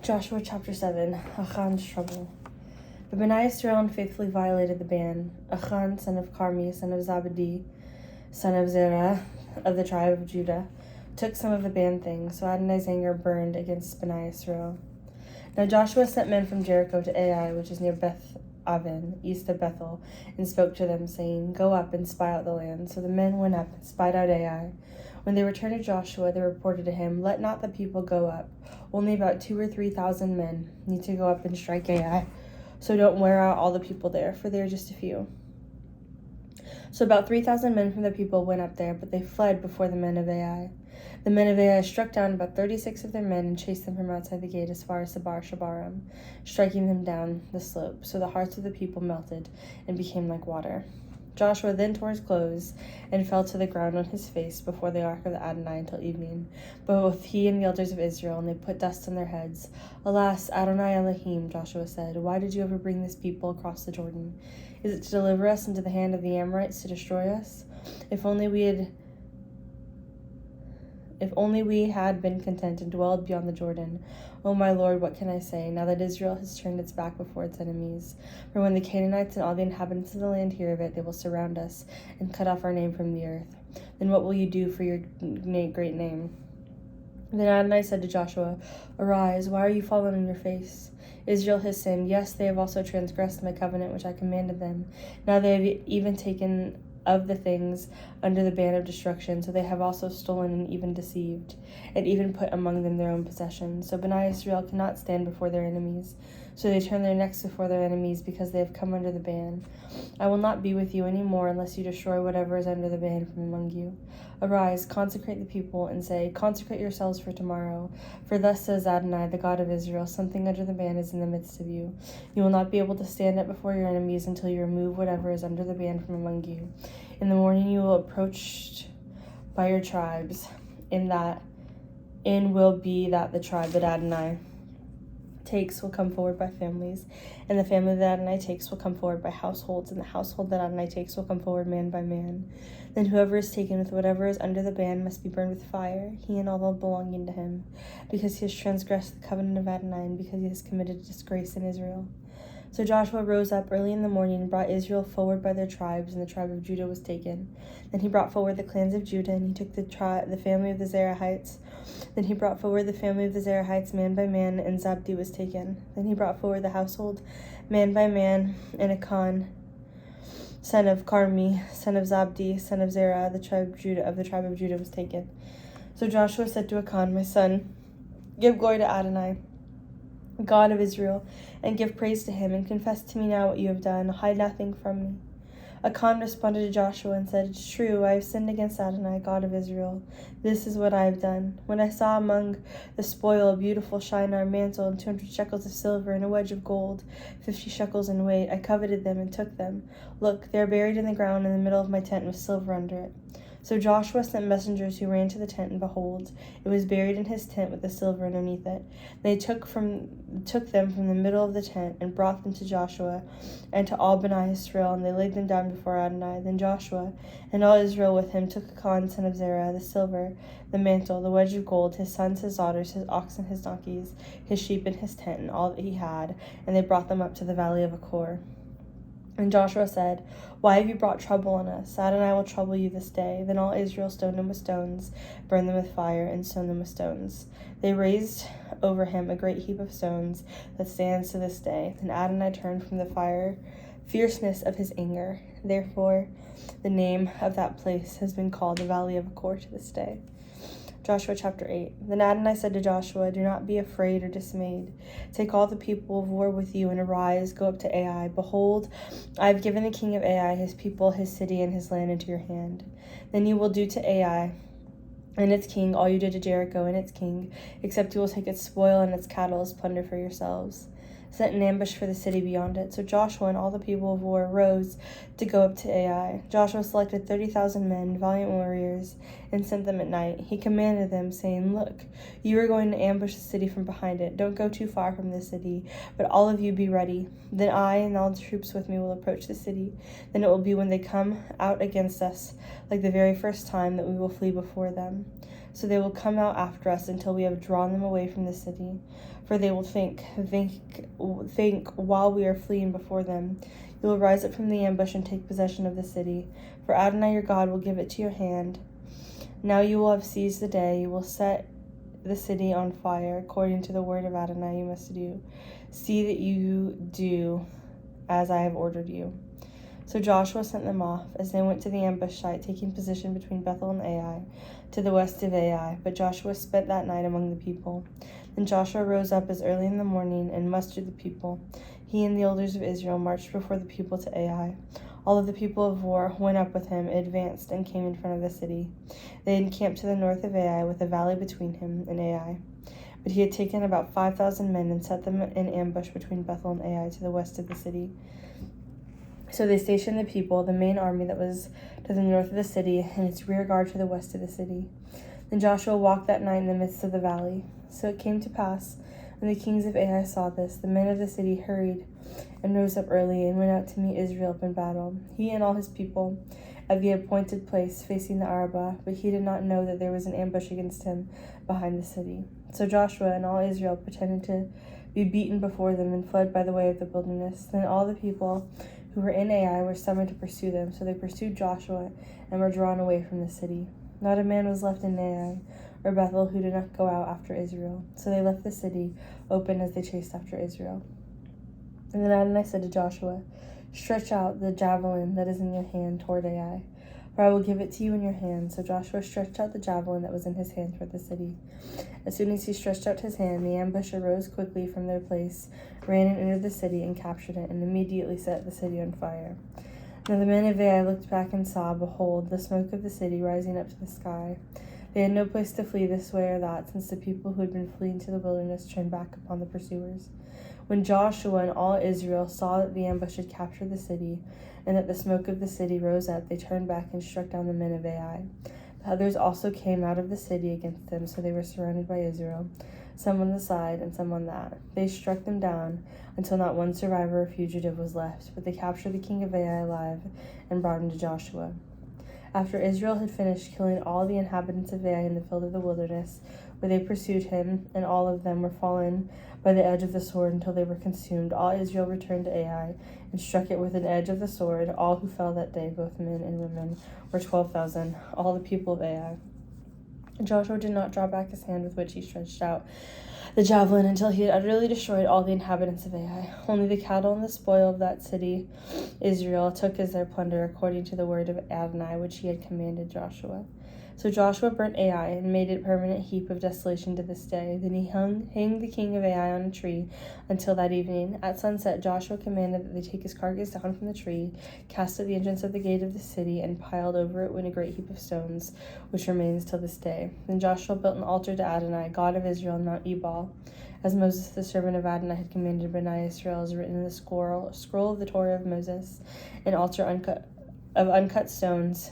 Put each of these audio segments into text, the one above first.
Joshua chapter 7, Achan's trouble. But Bnei Israel unfaithfully violated the ban. Achan, son of Carmi, son of Zabadi, son of Zerah, of the tribe of Judah, took some of the banned things, so Adonai's anger burned against Bnei Israel. Now Joshua sent men from Jericho to Ai, which is near Beth Aven, east of Bethel, and spoke to them, saying, "Go up and spy out the land." So the men went up and spied out Ai. When they returned to Joshua, they reported to him, "Let not the people go up. Only about 2,000 or 3,000 men need to go up and strike Ai. So don't wear out all the people there, for they are just a few." So about 3,000 men from the people went up there, but they fled before the men of Ai. The men of Ai struck down about 36 of their men and chased them from outside the gate as far as Sabar Shabarim, striking them down the slope. So the hearts of the people melted and became like water. Joshua then tore his clothes and fell to the ground on his face before the ark of the Adonai until evening, both he and the elders of Israel, and they put dust on their heads. "Alas, Adonai Elohim," Joshua said, "why did you ever bring this people across the Jordan? Is it to deliver us into the hand of the Amorites to destroy us? If only we had been content and dwelled beyond the Jordan. O my Lord, what can I say, now that Israel has turned its back before its enemies? For when the Canaanites and all the inhabitants of the land hear of it, they will surround us and cut off our name from the earth. Then what will you do for your great name?" Then Adonai said to Joshua, "Arise, why are you fallen on your face? Israel has sinned. Yes, they have also transgressed my covenant which I commanded them. Now they have even taken of the things under the ban of destruction, so they have also stolen and even deceived, and even put among them their own possessions. So Bnei Israel cannot stand before their enemies. So they turn their necks before their enemies, because they have come under the ban. I will not be with you any more unless you destroy whatever is under the ban from among you. Arise, consecrate the people, and say, 'Consecrate yourselves for tomorrow. For thus says Adonai, the God of Israel, something under the ban is in the midst of you. You will not be able to stand up before your enemies until you remove whatever is under the ban from among you. In the morning you will approach by your tribes, in will be that the tribe that Adonai takes will come forward by families, and the family that Adonai takes will come forward by households, and the household that Adonai takes will come forward man by man. Then whoever is taken with whatever is under the ban must be burned with fire, he and all belonging to him, because he has transgressed the covenant of Adonai, and because he has committed disgrace in Israel." So Joshua rose up early in the morning and brought Israel forward by their tribes, and the tribe of Judah was taken. Then he brought forward the clans of Judah, and he took the family of the Zerahites. Then he brought forward the family of the Zerahites man by man, and Zabdi was taken. Then he brought forward the household man by man, and Achan, son of Carmi, son of Zabdi, son of Zerah, the tribe of Judah was taken. So Joshua said to Achan, "My son, give glory to Adonai, God of Israel, and give praise to him, and confess to me now what you have done. Hide nothing from me." Achan responded to Joshua and said, "It is true, I have sinned against Adonai, God of Israel. This is what I have done. When I saw among the spoil a beautiful Shinar mantle and 200 shekels of silver and a wedge of gold, 50 shekels in weight, I coveted them and took them. Look, they are buried in the ground in the middle of my tent with silver under it." So Joshua sent messengers who ran to the tent, and behold, it was buried in his tent with the silver underneath it. They took them from the middle of the tent and brought them to Joshua and to all Bnei Israel, and they laid them down before Adonai. Then Joshua and all Israel with him took Achan, son of Zerah, the silver, the mantle, the wedge of gold, his sons, his daughters, his oxen, his donkeys, his sheep, and his tent, and all that he had, and they brought them up to the valley of Achor. And Joshua said, "Why have you brought trouble on us? Adonai will trouble you this day." Then all Israel stoned him with stones, burned them with fire, and stoned them with stones. They raised over him a great heap of stones that stands to this day. Then Adonai turned from the fierceness of his anger. Therefore, the name of that place has been called the Valley of Achor to this day. Joshua chapter 8. Then Adonai said to Joshua, "Do not be afraid or dismayed. Take all the people of war with you, and arise, go up to Ai. Behold, I have given the king of Ai, his people, his city, and his land into your hand. Then you will do to Ai and its king all you did to Jericho and its king, except you will take its spoil and its cattle as plunder for yourselves. Set an ambush for the city beyond it." So Joshua and all the people of war rose to go up to Ai. Joshua selected 30,000 men, valiant warriors, and sent them at night. He commanded them, saying, "Look, you are going to ambush the city from behind it. Don't go too far from the city, but all of you be ready. Then I and all the troops with me will approach the city. Then it will be when they come out against us, like the very first time, that we will flee before them." So they will come out after us until we have drawn them away from the city. For they will think while we are fleeing before them. You will rise up from the ambush and take possession of the city. For Adonai your God will give it to your hand. Now you will have seized the day. You will set the city on fire. According to the word of Adonai you must do. See that you do as I have ordered you. So Joshua sent them off as they went to the ambush site, taking position between Bethel and Ai, to the west of Ai. But Joshua spent that night among the people. Then Joshua rose up as early in the morning and mustered the people. He and the elders of Israel marched before the people to Ai. All of the people of war went up with him, advanced, and came in front of the city. They encamped to the north of Ai, with a valley between him and Ai. But he had taken about 5,000 men and set them in ambush between Bethel and Ai to the west of the city. So they stationed the people, the main army that was to the north of the city, and its rear guard to the west of the city. Then Joshua walked that night in the midst of the valley. So it came to pass, when the kings of Ai saw this, the men of the city hurried and rose up early and went out to meet Israel up in battle, he and all his people, at the appointed place facing the Arabah. But he did not know that there was an ambush against him behind the city. So Joshua and all Israel pretended to be beaten before them and fled by the way of the wilderness. Then all the people who were in Ai were summoned to pursue them. So they pursued Joshua and were drawn away from the city. Not a man was left in Ai or Bethel who did not go out after Israel. So they left the city open as they chased after Israel. And then Adonai said to Joshua, stretch out the javelin that is in your hand toward Ai, for I will give it to you in your hand. So Joshua stretched out the javelin that was in his hand toward the city. As soon as he stretched out his hand, the ambush arose quickly from their place, ran and entered the city and captured it, and immediately set the city on fire. Now the men of Ai looked back and saw, behold, the smoke of the city rising up to the sky. They had no place to flee this way or that, since the people who had been fleeing to the wilderness turned back upon the pursuers. When Joshua and all Israel saw that the ambush had captured the city, and that the smoke of the city rose up, they turned back and struck down the men of Ai. The others also came out of the city against them, so they were surrounded by Israel, some on this side and some on that. They struck them down until not one survivor or fugitive was left, but they captured the king of Ai alive and brought him to Joshua. After Israel had finished killing all the inhabitants of Ai in the field of the wilderness, where they pursued him, and all of them were fallen by the edge of the sword until they were consumed, all Israel returned to Ai and struck it with an edge of the sword. All who fell that day, both men and women, were 12,000, all the people of Ai. Joshua did not draw back his hand with which he stretched out the javelin until he had utterly destroyed all the inhabitants of Ai. Only the cattle and the spoil of that city Israel took as their plunder, according to the word of Adonai, which he had commanded Joshua. So Joshua burnt Ai and made it a permanent heap of desolation to this day. Then he hanged the king of Ai on a tree until that evening. At sunset, Joshua commanded that they take his carcass down from the tree, cast at the entrance of the gate of the city, and piled over it a great heap of stones, which remains till this day. Then Joshua built an altar to Adonai, God of Israel, on Mount Ebal, as Moses the servant of Adonai had commanded Bnei Israel, as written in the scroll of the Torah of Moses, an altar of uncut stones,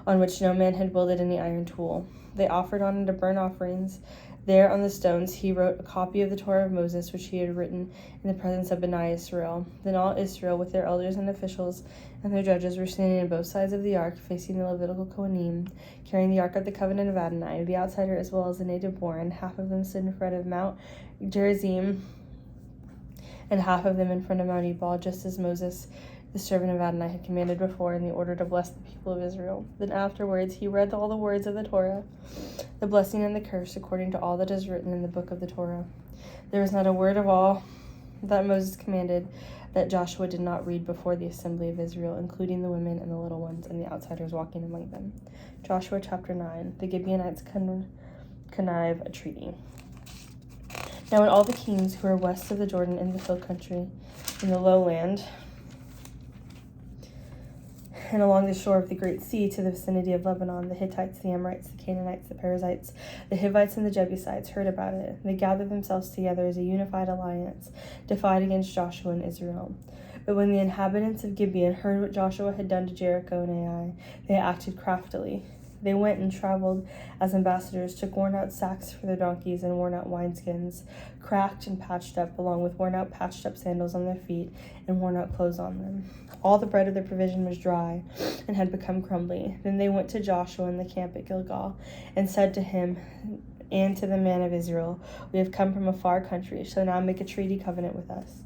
on which no man had wielded any iron tool. They offered on it burnt offerings. There on the stones he wrote a copy of the Torah of Moses, which he had written in the presence of Bnei Israel. Then all Israel, with their elders and officials and their judges, were standing on both sides of the ark, facing the Levitical Kohanim, carrying the ark of the covenant of Adonai, the outsider as well as the native born. Half of them stood in front of Mount Gerizim, and half of them in front of Mount Ebal, just as Moses the servant of Adonai had commanded before in the order to bless the people of Israel. Then afterwards he read all the words of the Torah, the blessing and the curse, according to all that is written in the book of the Torah. There was not a word of all that Moses commanded that Joshua did not read before the assembly of Israel, including the women and the little ones and the outsiders walking among them. Joshua chapter 9. The Gibeonites connive a treaty. Now when all the kings who were west of the Jordan in the hill country, in the lowland, and along the shore of the great sea to the vicinity of Lebanon, the Hittites, the Amorites, the Canaanites, the Perizzites, the Hivites, and the Jebusites heard about it. They gathered themselves together as a unified alliance to fight against Joshua and Israel. But when the inhabitants of Gibeon heard what Joshua had done to Jericho and Ai, they acted craftily. They went and traveled as ambassadors, took worn-out sacks for their donkeys and worn-out wineskins, cracked and patched up, along with worn-out, patched-up sandals on their feet and worn-out clothes on them. All the bread of their provision was dry and had become crumbly. Then they went to Joshua in the camp at Gilgal and said to him and to the men of Israel, "We have come from a far country, so now make a treaty covenant with us."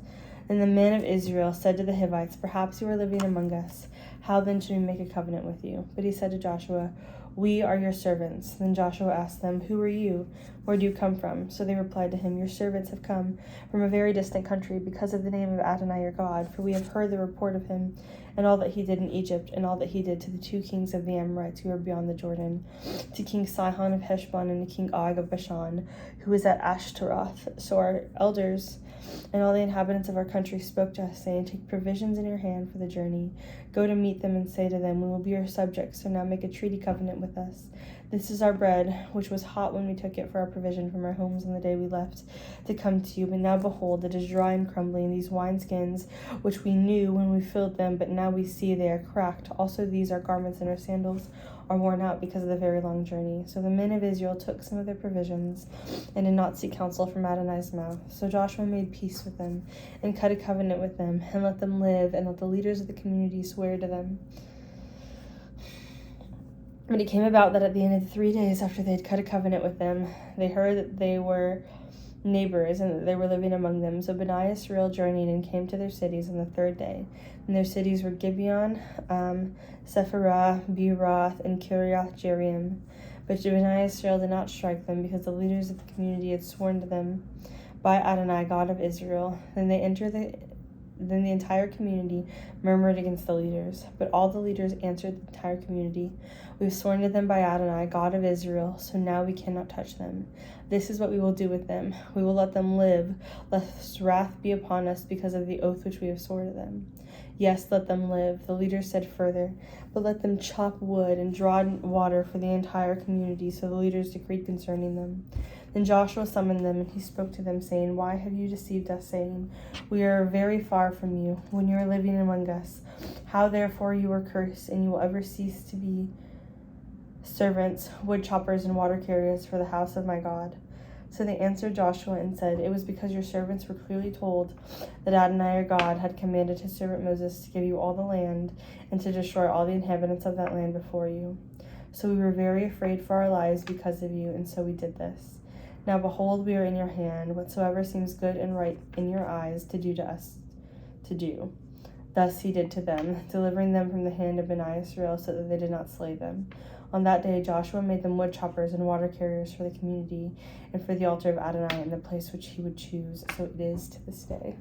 And the men of Israel said to the Hivites, "Perhaps you are living among us. How then should we make a covenant with you?" But he said to Joshua, "We are your servants." Then Joshua asked them, "Who are you? Where do you come from?" So they replied to him, "Your servants have come from a very distant country because of the name of Adonai your God, for we have heard the report of him and all that he did in Egypt and all that he did to the 2 kings of the Amorites who are beyond the Jordan, to King Sihon of Heshbon and to King Og of Bashan, who is at Ashtaroth. So our elders and all the inhabitants of our country spoke to us, saying, 'Take provisions in your hand for the journey. Go to meet them and say to them, we will be your subjects, so now make a treaty covenant with us. This is our bread, which was hot when we took it for our provision from our homes on the day we left to come to you. But now behold, it is dry and crumbling. These wineskins, which we knew when we filled them, but now we see they are cracked. Also these our garments and our sandals are worn out because of the very long journey.' So the men of Israel took some of their provisions and did not seek counsel from Adonai's mouth. So Joshua made peace with them and cut a covenant with them and let them live and let the leaders of the community swear to them. But it came about that at the end of the 3 days after they had cut a covenant with them, they heard that they were neighbors and that they were living among them. So Bani Israel journeyed and came to their cities on the 3rd day. And their cities were Gibeon, Sepharah, Beeroth, and Kiriath Jearim. But Bani Israel did not strike them because the leaders of the community had sworn to them by Adonai, God of Israel. Then the entire community murmured against the leaders. But all the leaders answered the entire community, "We've sworn to them by Adonai, God of Israel, so now we cannot touch them. This is what we will do with them. We will let them live, lest wrath be upon us because of the oath which we have sworn to them. Yes, let them live." The leaders said further, "But let them chop wood and draw water for the entire community." So the leaders decreed concerning them. Then Joshua summoned them, and he spoke to them, saying, "Why have you deceived us, saying, 'We are very far from you,' when you are living among us? How therefore you are cursed, and you will ever cease to be servants, wood choppers, and water carriers for the house of my God." So they answered Joshua and said, "It was because your servants were clearly told that Adonai your God had commanded his servant Moses to give you all the land and to destroy all the inhabitants of that land before you. So we were very afraid for our lives because of you, and so we did this. Now behold, we are in your hand. Whatsoever seems good and right in your eyes to do to us to do." Thus he did to them, delivering them from the hand of Bani Israel, so that they did not slay them. On that day Joshua made them wood choppers and water carriers for the community and for the altar of Adonai in the place which he would choose. So it is to this day.